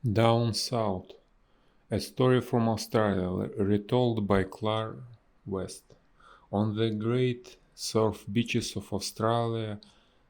Down South, a story from Australia retold by Clark West. On the great surf beaches of Australia,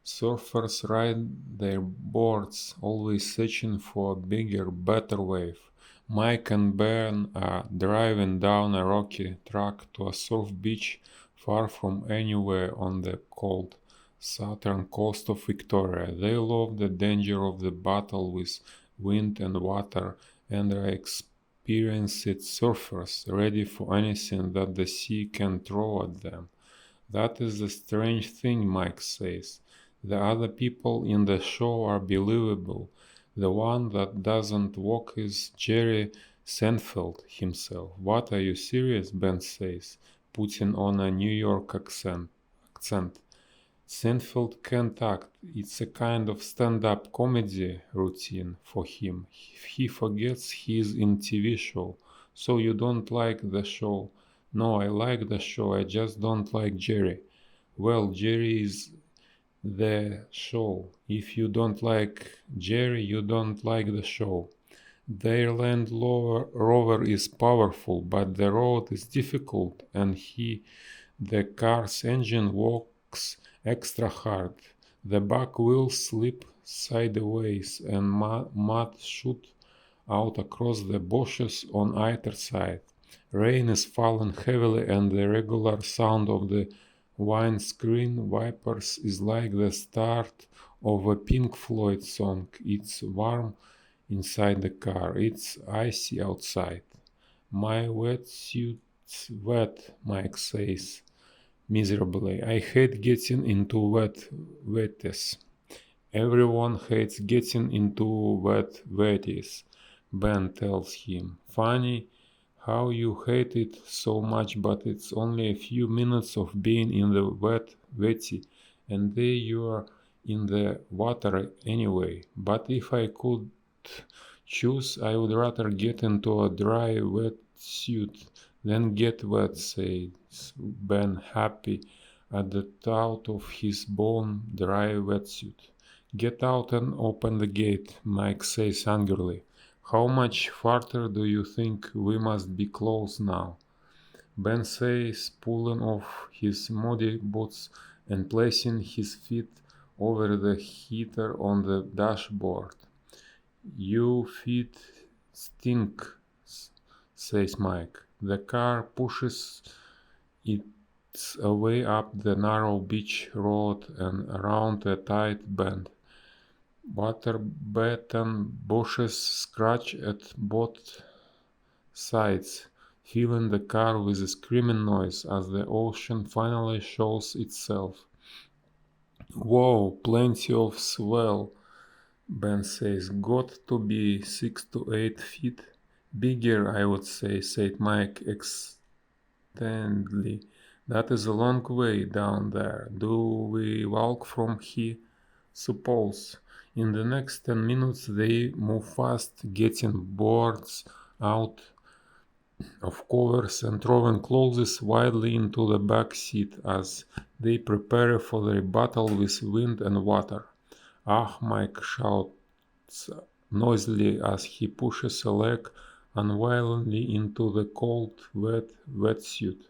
surfers ride their boards, always searching for a bigger, better wave. Mike and Ben are driving down a rocky track to a surf beach far from anywhere on the cold southern coast of Victoria. They love the danger of the battle with wind and water and are experienced surfers, ready for anything that the sea can throw at them. That is the strange thing, Mike says. The other people in the show are believable. The one that doesn't walk is Jerry Seinfeld himself. What, are you serious? Ben says, putting on a New York accent. Seinfeld can't act. It's a kind of stand-up comedy routine for him. He forgets he's in TV show. So you don't like the show? No, I like the show. I just don't like Jerry. Well, Jerry is the show. If you don't like Jerry, you don't like the show. Their Land Rover is powerful, but the road is difficult, and the car's engine works extra hard. The back wheels slip sideways, and mud shoots out across the bushes on either side. Rain is falling heavily, and the regular sound of the windscreen wipers is like the start of a Pink Floyd song. It's warm inside the car. It's icy outside. My wetsuit's wet, Mike says miserably. I hate getting into wetties. Everyone hates getting into wetties, Ben tells him. Funny how you hate it so much, but it's only a few minutes of being in the wetty, and there you are in the water anyway. But if I could choose, I would rather get into a dry wetsuit than get wet, says Ben, happy at the thought of his bone dry wetsuit. Get out and open the gate, Mike says angrily. How much farther do you think we must be close now? Ben says, pulling off his muddy boots and placing his feet over the heater on the dashboard. "You feet stink," says Mike. The car pushes its way up the narrow beach road and around a tight bend. Water-beaten bushes scratch at both sides, filling the car with a screaming noise as the ocean finally shows itself. "Whoa, plenty of swell," Ben says. "Got to be 6 to 8 feet. Bigger, I would say," said Mike excitedly. "That is a long way down there. Do we walk from here?" "Suppose." In the next 10 minutes they move fast, getting boards out of covers and throwing clothes widely into the back seat as they prepare for their battle with wind and water. "Ah!" Mike shouts noisily as he pushes a leg unwillingly into the cold, wetsuit.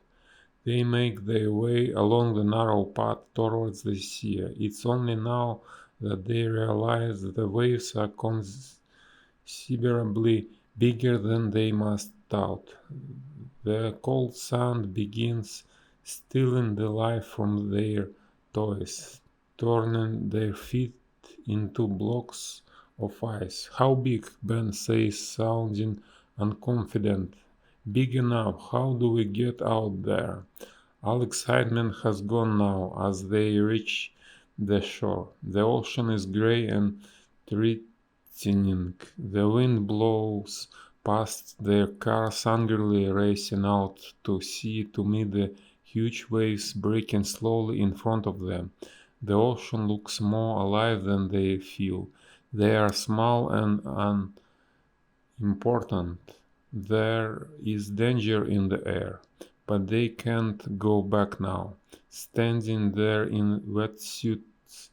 They make their way along the narrow path towards the sea. It's only now that they realize that the waves are considerably bigger than they must thought. The cold sand begins stealing the life from their toes, turning their feet into blocks of ice. "How big?" Ben says, sounding unconfident. "Big enough. How do we get out there?" All excitement has gone now as they reach the shore. The ocean is gray and threatening. The wind blows past their cars angrily racing out to sea to meet the huge waves breaking slowly in front of them. The ocean looks more alive than they feel. They are small and unimportant. There is danger in the air, but they can't go back now. Standing there in wetsuits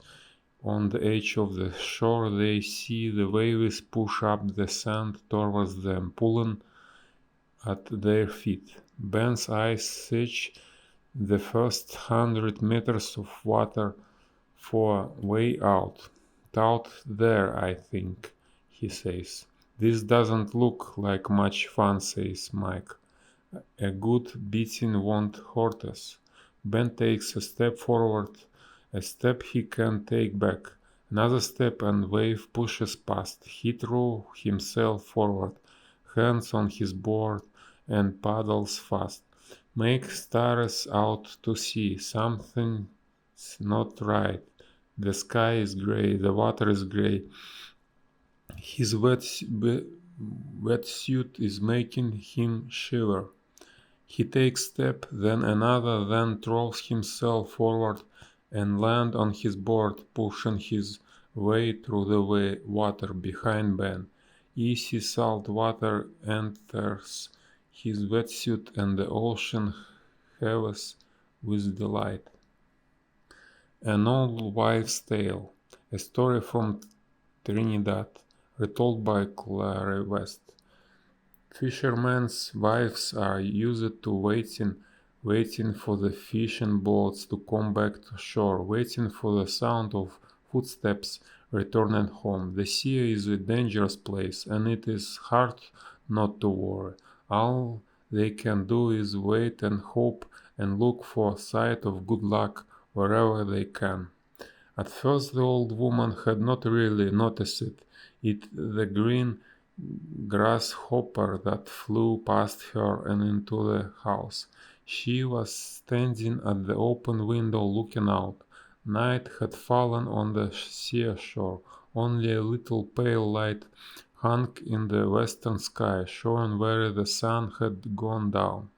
On the edge of the shore they see the waves push up the sand towards them, pulling at their feet. Ben's eyes search the first 100 meters of water for a way out. Out there, I think, he says. This doesn't look like much fun, says Mike. A good beating won't hurt us. Ben takes a step forward, a step he can take back. Another step and wave pushes past. He threw himself forward, hands on his board, and paddles fast. Mike stares out to sea. Something's not right. The sky is gray, the water is gray. His wetsuit is making him shiver. He takes step, then another, then throws himself forward and lands on his board, pushing his way through the water behind Ben. Easy salt water enters his wetsuit and the ocean heaves with delight. An Old Wives' Tale, a story from Trinidad, retold by Clara West. Fishermen's wives are used to waiting for the fishing boats to come back to shore, waiting for the sound of footsteps returning home. The sea is a dangerous place, and it is hard not to worry. All they can do is wait and hope and look for a sight of good luck wherever they can. At first the old woman had not really noticed it the green grasshopper that flew past her and into the house. She was standing at the open window looking out. Night had fallen on the seashore. Only a little pale light hung in the western sky, showing where the sun had gone down.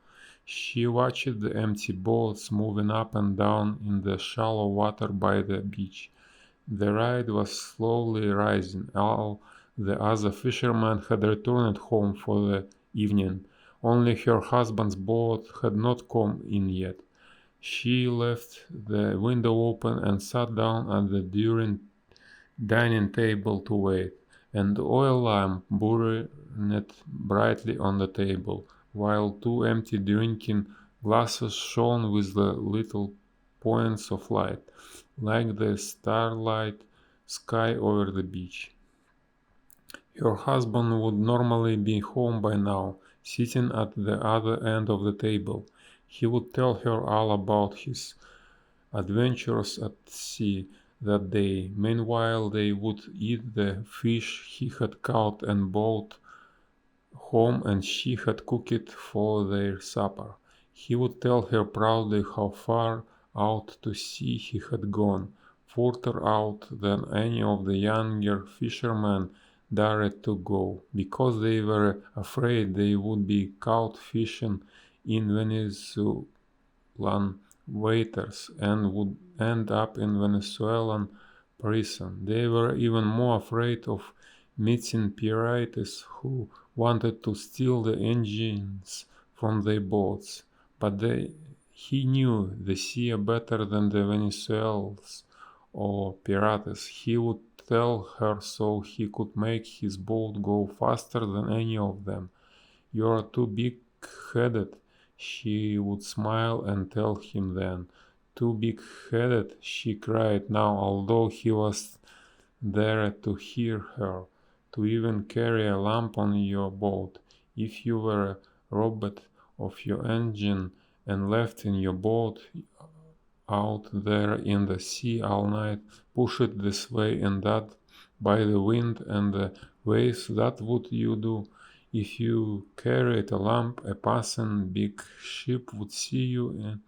She watched the empty boats moving up and down in the shallow water by the beach. The tide was slowly rising. All the other fishermen had returned home for the evening. Only her husband's boat had not come in yet. She left the window open and sat down at the dining table to wait. An oil lamp burned brightly on the table, while two empty drinking glasses shone with the little points of light, like the starlight sky over the beach. Her husband would normally be home by now, sitting at the other end of the table. He would tell her all about his adventures at sea that day. Meanwhile, they would eat the fish he had caught and brought home and she had cooked for their supper. He would tell her proudly how far out to sea he had gone, further out than any of the younger fishermen dared to go, because they were afraid they would be caught fishing in Venezuelan waters and would end up in Venezuelan prison. They were even more afraid of meeting pirates who wanted to steal the engines from their boats. But he knew the sea better than the Venezuelans or pirates. He would tell her so he could make his boat go faster than any of them. "You're too big-headed," she would smile and tell him then. "Too big-headed," she cried now, although he was there to hear her, "to even carry a lamp on your boat. If you were robbed of your engine and left in your boat out there in the sea all night, pushed this way and that by the wind and the waves, that would you do? If you carried a lamp, a passing big ship would see you and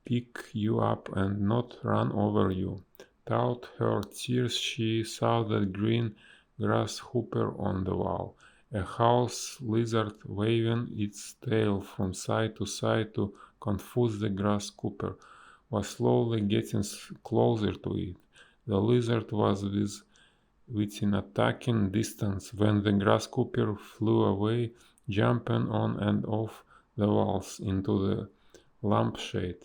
pick you up and not run over you." Through her tears she saw the green grasshopper on the wall, a house lizard waving its tail from side to side to confuse the grasshopper, was slowly getting closer to it. The lizard was within attacking distance when the grasshopper flew away, jumping on and off the walls into the lampshade,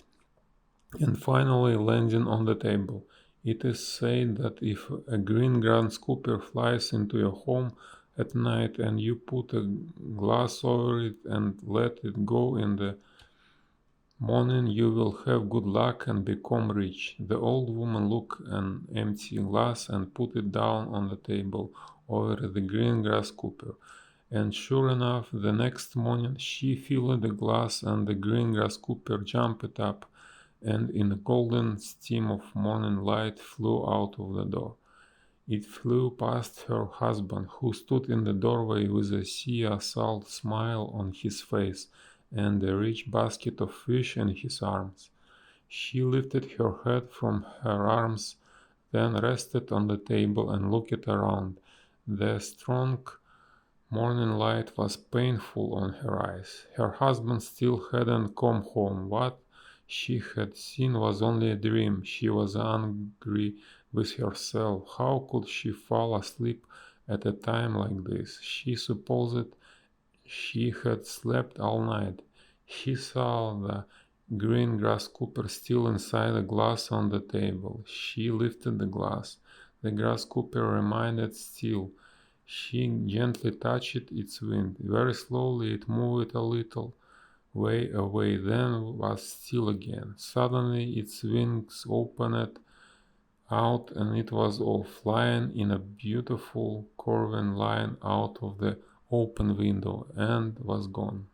and finally landing on the table. It is said that if a green grasshopper flies into your home at night and you put a glass over it and let it go in the morning, you will have good luck and become rich. The old woman took an empty glass and put it down on the table over the green grasshopper. And sure enough, the next morning she filled the glass and the green grasshopper jumped up and in a golden stream of morning light flew out of the door. It flew past her husband, who stood in the doorway with a sea salt smile on his face and a rich basket of fish in his arms. She lifted her head from her arms, then rested on the table and looked around. The strong morning light was painful on her eyes. Her husband still hadn't come home. What she had seen was only a dream. She was angry with herself. How could she fall asleep at a time like this? She supposed she had slept all night. She saw the green grasshopper still inside a glass on the table. She lifted the glass. The grasshopper remained still. She gently touched its wing. Very slowly it moved a little way away, then was still again. Suddenly its wings opened out and it was off, flying in a beautiful curving line out of the open window and was gone.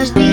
Must be